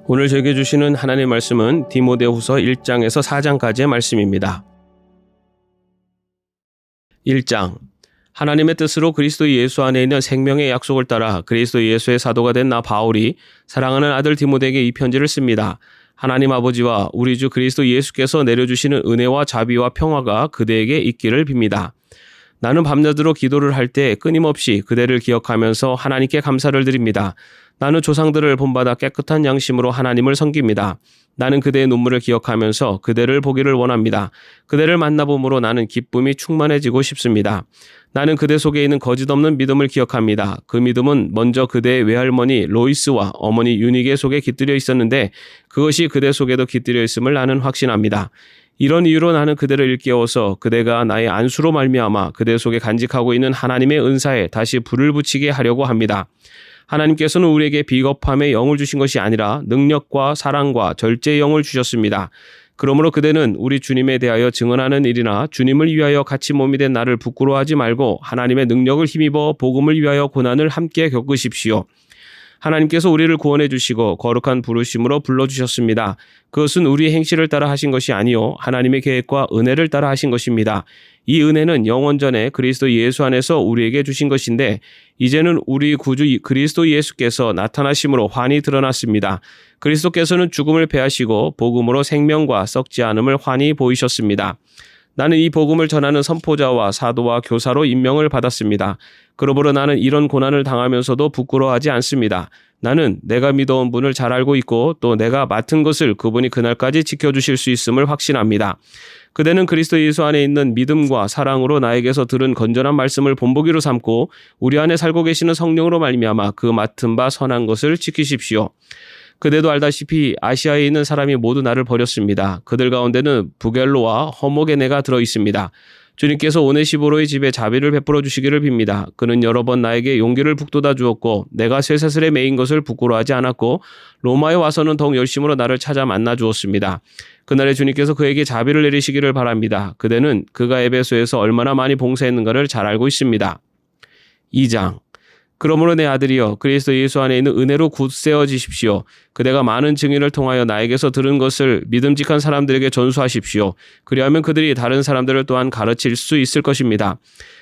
오늘 저에게 주시는 하나님의 말씀은 디모데후서 1장에서 4장까지의 말씀입니다. 1장. 하나님의 뜻으로 그리스도 예수 안에 있는 생명의 약속을 따라 그리스도 예수의 사도가 된 나 바울이 사랑하는 아들 디모데에게 이 편지를 씁니다. 하나님 아버지와 우리 주 그리스도 예수께서 내려주시는 은혜와 자비와 평화가 그대에게 있기를 빕니다. 나는 밤낮으로 기도를 할 때 끊임없이 그대를 기억하면서 하나님께 감사를 드립니다. 나는 조상들을 본받아 깨끗한 양심으로 하나님을 섬깁니다. 나는 그대의 눈물을 기억하면서 그대를 보기를 원합니다. 그대를 만나봄으로 나는 기쁨이 충만해지고 싶습니다. 나는 그대 속에 있는 거짓 없는 믿음을 기억합니다. 그 믿음은 먼저 그대의 외할머니 로이스와 어머니 유니게 속에 깃들여 있었는데 그것이 그대 속에도 깃들여 있음을 나는 확신합니다. 이런 이유로 나는 그대를 일깨워서 그대가 나의 안수로 말미암아 그대 속에 간직하고 있는 하나님의 은사에 다시 불을 붙이게 하려고 합니다. 하나님께서는 우리에게 비겁함의 영을 주신 것이 아니라 능력과 사랑과 절제의 영을 주셨습니다. 그러므로 그대는 우리 주님에 대하여 증언하는 일이나 주님을 위하여 같이 몸이 된 나를 부끄러워하지 말고 하나님의 능력을 힘입어 복음을 위하여 고난을 함께 겪으십시오. 하나님께서 우리를 구원해 주시고 거룩한 부르심으로 불러주셨습니다. 그것은 우리의 행실을 따라 하신 것이 아니요 하나님의 계획과 은혜를 따라 하신 것입니다. 이 은혜는 영원전에 그리스도 예수 안에서 우리에게 주신 것인데 이제는 우리 구주 그리스도 예수께서 나타나심으로 환히 드러났습니다. 그리스도께서는 죽음을 패하시고 복음으로 생명과 썩지 않음을 환히 보이셨습니다. 나는 이 복음을 전하는 선포자와 사도와 교사로 임명을 받았습니다. 그러므로 나는 이런 고난을 당하면서도 부끄러워하지 않습니다. 나는 내가 믿어온 분을 잘 알고 있고 또 내가 맡은 것을 그분이 그날까지 지켜주실 수 있음을 확신합니다. 그대는 그리스도 예수 안에 있는 믿음과 사랑으로 나에게서 들은 건전한 말씀을 본보기로 삼고 우리 안에 살고 계시는 성령으로 말미암아 그 맡은 바 선한 것을 지키십시오. 그대도 알다시피 아시아에 있는 사람이 모두 나를 버렸습니다. 그들 가운데는 부겔로와 허모게네가 들어있습니다. 주님께서 오네시보로의 집에 자비를 베풀어 주시기를 빕니다. 그는 여러 번 나에게 용기를 북돋아 주었고 내가 쇠사슬에 매인 것을 부끄러워하지 않았고 로마에 와서는 더욱 열심으로 나를 찾아 만나 주었습니다. 그날에 주님께서 그에게 자비를 내리시기를 바랍니다. 그대는 그가 에베소에서 얼마나 많이 봉사했는가를 잘 알고 있습니다. 2장. 그러므로 내 아들이여 그리스도 예수 안에 있는 은혜로 굳세어지십시오. 그대가 많은 증인을 통하여 나에게서 들은 것을 믿음직한 사람들에게 전수하십시오. 그리하면 그들이 다른 사람들을 또한 가르칠 수 있을 것입니다.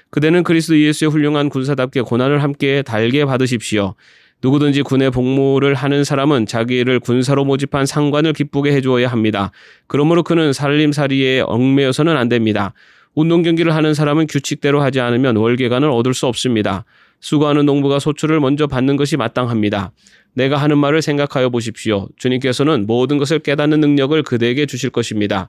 그대는 그리스도 예수의 훌륭한 군사답게 고난을 함께 달게 받으십시오. 누구든지 군에 복무를 하는 사람은 자기를 군사로 모집한 상관을 기쁘게 해주어야 합니다. 그러므로 그는 살림살이에 얽매여서는 안 됩니다. 운동 경기를 하는 사람은 규칙대로 하지 않으면 월계관을 얻을 수 없습니다. 수고하는 농부가 소출을 먼저 받는 것이 마땅합니다. 내가 하는 말을 생각하여 보십시오. 주님께서는 모든 것을 깨닫는 능력을 그대에게 주실 것입니다.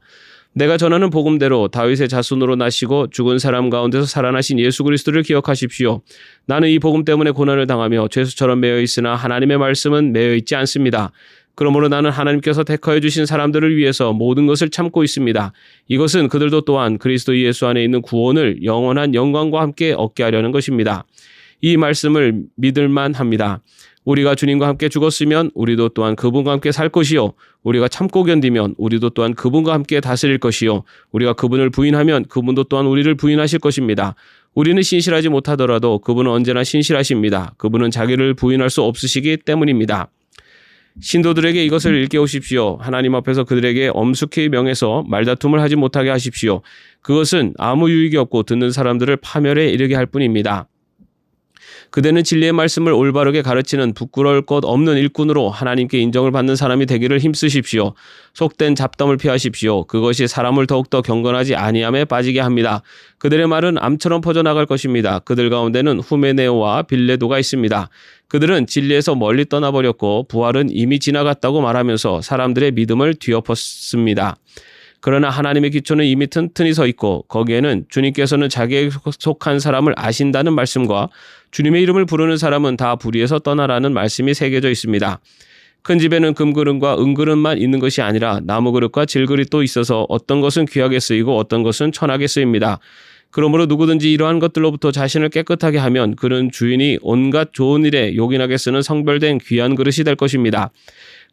내가 전하는 복음대로 다윗의 자손으로 나시고 죽은 사람 가운데서 살아나신 예수 그리스도를 기억하십시오. 나는 이 복음 때문에 고난을 당하며 죄수처럼 매여 있으나 하나님의 말씀은 매여 있지 않습니다. 그러므로 나는 하나님께서 택하여 주신 사람들을 위해서 모든 것을 참고 있습니다. 이것은 그들도 또한 그리스도 예수 안에 있는 구원을 영원한 영광과 함께 얻게 하려는 것입니다. 이 말씀을 믿을만 합니다. 우리가 주님과 함께 죽었으면 우리도 또한 그분과 함께 살 것이요. 우리가 참고 견디면 우리도 또한 그분과 함께 다스릴 것이요. 우리가 그분을 부인하면 그분도 또한 우리를 부인하실 것입니다. 우리는 신실하지 못하더라도 그분은 언제나 신실하십니다. 그분은 자기를 부인할 수 없으시기 때문입니다. 신도들에게 이것을 일깨우십시오. 하나님 앞에서 그들에게 엄숙히 명해서 말다툼을 하지 못하게 하십시오. 그것은 아무 유익이 없고 듣는 사람들을 파멸에 이르게 할 뿐입니다. 그대는 진리의 말씀을 올바르게 가르치는 부끄러울 것 없는 일꾼으로 하나님께 인정을 받는 사람이 되기를 힘쓰십시오. 속된 잡담을 피하십시오. 그것이 사람을 더욱더 경건하지 아니함에 빠지게 합니다. 그들의 말은 암처럼 퍼져나갈 것입니다. 그들 가운데는 후메네오와 빌레도가 있습니다. 그들은 진리에서 멀리 떠나버렸고 부활은 이미 지나갔다고 말하면서 사람들의 믿음을 뒤엎었습니다. 그러나 하나님의 기초는 이미 튼튼히 서 있고 거기에는 주님께서는 자기에 속한 사람을 아신다는 말씀과 주님의 이름을 부르는 사람은 다 불의에서 떠나라는 말씀이 새겨져 있습니다. 큰 집에는 금그릇과 은그릇만 있는 것이 아니라 나무그릇과 질그릇도 있어서 어떤 것은 귀하게 쓰이고 어떤 것은 천하게 쓰입니다. 그러므로 누구든지 이러한 것들로부터 자신을 깨끗하게 하면 그는 주인이 온갖 좋은 일에 요긴하게 쓰는 성별된 귀한 그릇이 될 것입니다.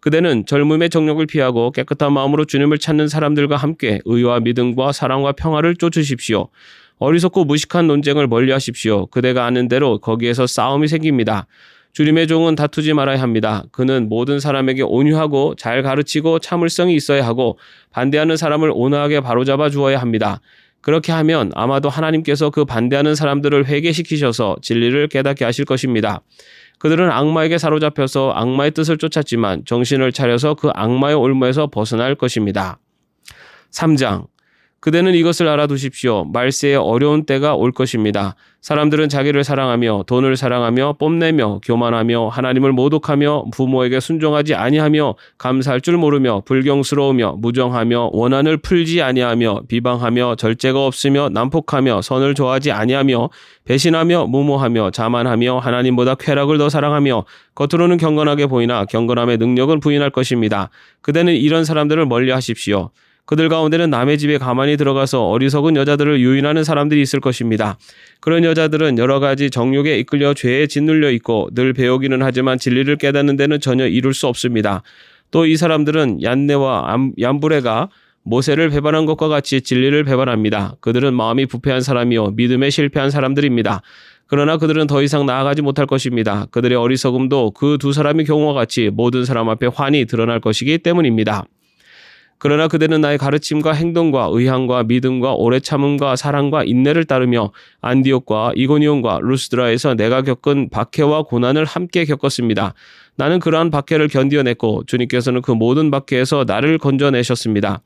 그대는 젊음의 정욕을 피하고 깨끗한 마음으로 주님을 찾는 사람들과 함께 의와 믿음과 사랑과 평화를 쫓으십시오. 어리석고 무식한 논쟁을 멀리하십시오. 그대가 아는 대로 거기에서 싸움이 생깁니다. 주님의 종은 다투지 말아야 합니다. 그는 모든 사람에게 온유하고 잘 가르치고 참을성이 있어야 하고 반대하는 사람을 온화하게 바로잡아 주어야 합니다. 그렇게 하면 아마도 하나님께서 그 반대하는 사람들을 회개시키셔서 진리를 깨닫게 하실 것입니다. 그들은 악마에게 사로잡혀서 악마의 뜻을 쫓았지만 정신을 차려서 그 악마의 올무에서 벗어날 것입니다. 3장. 그대는 이것을 알아두십시오. 말세에 어려운 때가 올 것입니다. 사람들은 자기를 사랑하며 돈을 사랑하며 뽐내며 교만하며 하나님을 모독하며 부모에게 순종하지 아니하며 감사할 줄 모르며 불경스러우며 무정하며 원한을 풀지 아니하며 비방하며 절제가 없으며 난폭하며 선을 좋아하지 아니하며 배신하며 무모하며 자만하며 하나님보다 쾌락을 더 사랑하며 겉으로는 경건하게 보이나 경건함의 능력은 부인할 것입니다. 그대는 이런 사람들을 멀리하십시오. 그들 가운데는 남의 집에 가만히 들어가서 어리석은 여자들을 유인하는 사람들이 있을 것입니다. 그런 여자들은 여러 가지 정욕에 이끌려 죄에 짓눌려 있고 늘 배우기는 하지만 진리를 깨닫는 데는 전혀 이룰 수 없습니다. 또 이 사람들은 얀네와 얀브레가 모세를 배반한 것과 같이 진리를 배반합니다. 그들은 마음이 부패한 사람이요 믿음에 실패한 사람들입니다. 그러나 그들은 더 이상 나아가지 못할 것입니다. 그들의 어리석음도 그 두 사람의 경우와 같이 모든 사람 앞에 환히 드러날 것이기 때문입니다. 그러나 그대는 나의 가르침과 행동과 의향과 믿음과 오래 참음과 사랑과 인내를 따르며 안디옥과 이고니온과 루스드라에서 내가 겪은 박해와 고난을 함께 겪었습니다. 나는 그러한 박해를 견디어냈고 주님께서는 그 모든 박해에서 나를 건져내셨습니다.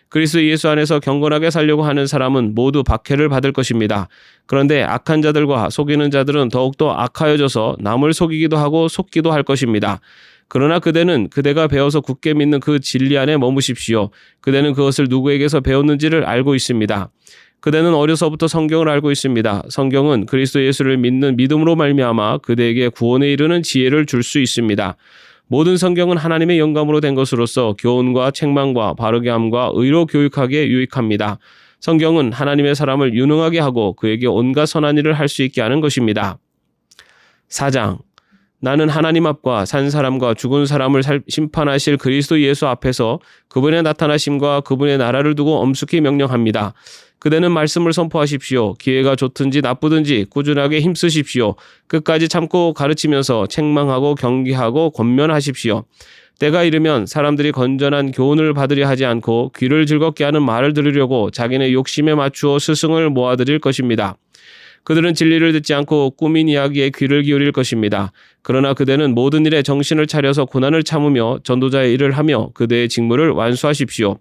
그리스도 예수 안에서 경건하게 살려고 하는 사람은 모두 박해를 받을 것입니다. 그런데 악한 자들과 속이는 자들은 더욱더 악하여져서 남을 속이기도 하고 속기도 할 것입니다. 그러나 그대는 그대가 배워서 굳게 믿는 그 진리 안에 머무십시오. 그대는 그것을 누구에게서 배웠는지를 알고 있습니다. 그대는 어려서부터 성경을 알고 있습니다. 성경은 그리스도 예수를 믿는 믿음으로 말미암아 그대에게 구원에 이르는 지혜를 줄 수 있습니다. 모든 성경은 하나님의 영감으로 된 것으로서 교훈과 책망과 바르게 함과 의로 교육하기에 유익합니다. 성경은 하나님의 사람을 유능하게 하고 그에게 온갖 선한 일을 할 수 있게 하는 것입니다. 4장. 나는 하나님 앞과 산 사람과 죽은 사람을 심판하실 그리스도 예수 앞에서 그분의 나타나심과 그분의 나라를 두고 엄숙히 명령합니다. 그대는 말씀을 선포하십시오. 기회가 좋든지 나쁘든지 꾸준하게 힘쓰십시오. 끝까지 참고 가르치면서 책망하고 경계하고 권면하십시오. 때가 이르면 사람들이 건전한 교훈을 받으려 하지 않고 귀를 즐겁게 하는 말을 들으려고 자기네 욕심에 맞추어 스승을 모아들일 것입니다. 그들은 진리를 듣지 않고 꾸민 이야기에 귀를 기울일 것입니다. 그러나 그대는 모든 일에 정신을 차려서 고난을 참으며 전도자의 일을 하며 그대의 직무를 완수하십시오.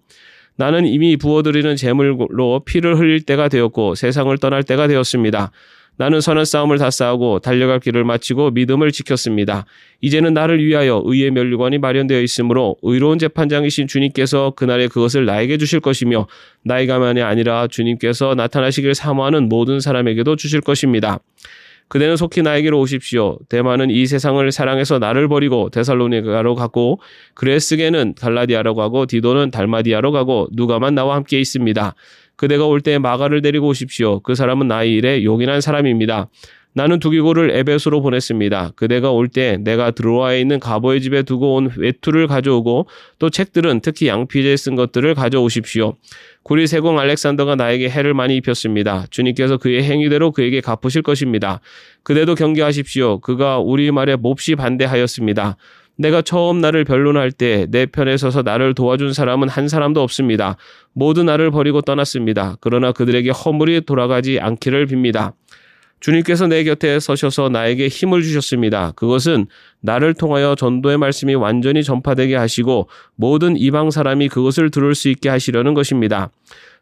나는 이미 부어드리는 제물로 피를 흘릴 때가 되었고 세상을 떠날 때가 되었습니다. 나는 선한 싸움을 다 싸우고 달려갈 길을 마치고 믿음을 지켰습니다. 이제는 나를 위하여 의의 면류관이 마련되어 있으므로 의로운 재판장이신 주님께서 그날에 그것을 나에게 주실 것이며 나에게만이 아니라 주님께서 나타나시길 사모하는 모든 사람에게도 주실 것입니다. 그대는 속히 나에게로 오십시오. 데마는 이 세상을 사랑해서 나를 버리고 데살로니가로 가고 그레스게는 갈라디아로 가고 디도는 달마디아로 가고 누가만 나와 함께 있습니다. 그대가 올 때 마가를 데리고 오십시오. 그 사람은 나의 일에 용인한 사람입니다. 나는 두기고를 에베소로 보냈습니다. 그대가 올 때 내가 드로아에 있는 가보의 집에 두고 온 외투를 가져오고 또 책들은 특히 양피제에 쓴 것들을 가져오십시오. 구리 세공 알렉산더가 나에게 해를 많이 입혔습니다. 주님께서 그의 행위대로 그에게 갚으실 것입니다. 그대도 경계하십시오. 그가 우리 말에 몹시 반대하였습니다. 내가 처음 나를 변론할 때 내 편에 서서 나를 도와준 사람은 한 사람도 없습니다. 모두 나를 버리고 떠났습니다. 그러나 그들에게 허물이 돌아가지 않기를 빕니다. 주님께서 내 곁에 서셔서 나에게 힘을 주셨습니다. 그것은 나를 통하여 전도의 말씀이 완전히 전파되게 하시고 모든 이방 사람이 그것을 들을 수 있게 하시려는 것입니다.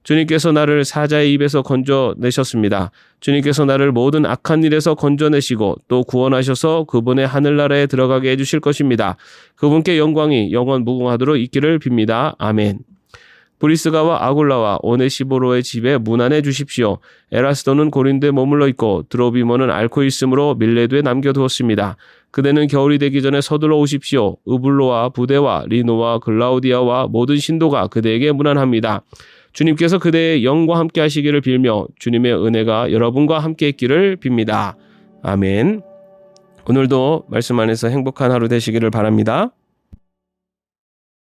주님께서 나를 사자의 입에서 건져내셨습니다. 주님께서 나를 모든 악한 일에서 건져내시고 또 구원하셔서 그분의 하늘나라에 들어가게 해주실 것입니다. 그분께 영광이 영원 무궁하도록 있기를 빕니다. 아멘. 브리스가와 아굴라와 오네시보로의 집에 문안해 주십시오. 에라스도는 고린도에 머물러 있고 드로비모는 앓고 있으므로 밀레도에 남겨두었습니다. 그대는 겨울이 되기 전에 서둘러 오십시오. 으블로와 부데와 리노와 글라우디아와 모든 신도가 그대에게 문안합니다. 주님께서 그대의 영과 함께 하시기를 빌며 주님의 은혜가 여러분과 함께 있기를 빕니다. 아멘. 오늘도 말씀 안에서 행복한 하루 되시기를 바랍니다.